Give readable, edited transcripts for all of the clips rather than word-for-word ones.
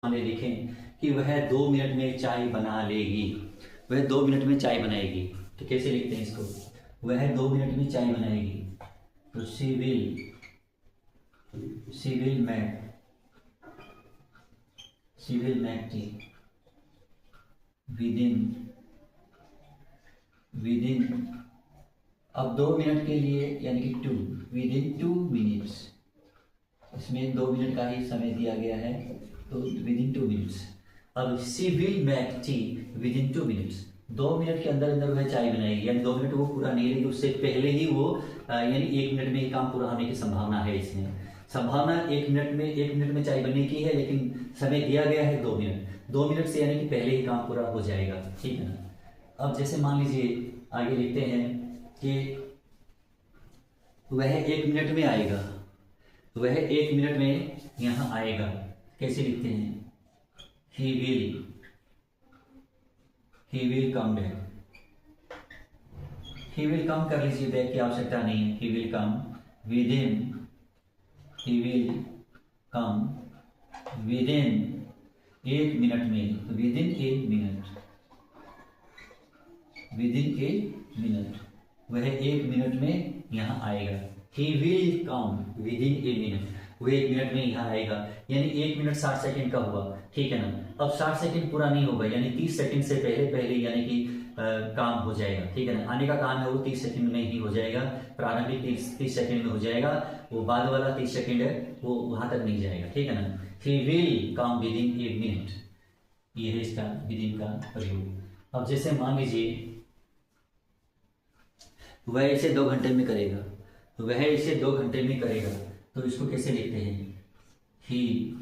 हमें लिखें कि वह 2 मिनट में चाय बना लेगी। वह 2 मिनट में चाय बनाएगी। तो कैसे लिखते हैं इसको? वह 2 मिनट में चाय बनाएगी। तो she will make tea within अब 2 मिनट के लिए यानी कि विदिन 2 मिनट्स। इसमें 2 मिनट का ही समय दिया गया है, तो विदिन 2 मिनट्स। अब she will make tea within 2 minutes. 2 minute के अंदर अंदर वह चाय बनाएगी, यानी 2 मिनट वो पूरा नहीं लेगी, उससे पहले ही वो यानी 1 मिनट में ही काम पूरा होने की संभावना है। इसमें संभावना 1 मिनट में चाय बनने की है, लेकिन समय दिया गया है 2 मिनट। 2 मिनट से यानी कि पहले ही काम पूरा हो जाएगा, ठीक है ना। अब जैसे मान लीजिए आगे लिखते हैं कि वह 1 मिनट में आएगा। वह 1 मिनट में यहां आएगा। कैसे लिखते हैं? He will come back. He will come कर लीजिए, बैक की आवश्यकता नहीं है। He will come within 1 minute में। विदिन ए मिनट वह 1 मिनट में यहाँ आएगा। He will come within a minute. वह 1 मिनट में यहाँ आएगा, यानी 1 मिनट 60 सेकंड का हुआ, ठीक है ना। अब 60 सेकंड पूरा नहीं होगा, यानी 30 सेकंड से पहले पहले यानी कि काम हो जाएगा, ठीक है ना। आने का काम है वो 30 सेकंड में ही हो जाएगा। प्रारंभिक 30 सेकंड में हो जाएगा, वो बाद वाला 30 सेकंड है वो वहां तक नहीं जाएगा, ठीक है ना। He will come within a minute, ये है इसका विदिन का प्रयोग। अब जैसे मान लीजिए वह इसे 2 घंटे में करेगा। वह इसे 2 घंटे में करेगा, तो इसको कैसे लिखते हैं? He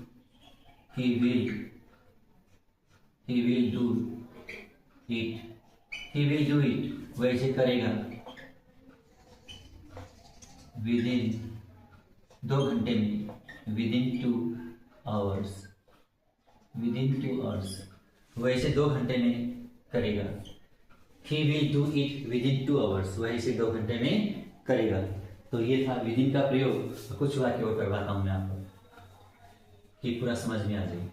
will do it. वह इसे करेगा विदिन 2 घंटे में, विदिन 2 आवर्स। वह इसे 2 घंटे में करेगा। He will do it within 2 hours. वह इसे 2 घंटे में करेगा। तो ये था विदिन का प्रयोग। कुछ वाक्य और करवाता हूं मैं आपको कि पूरा समझ में आ जाए।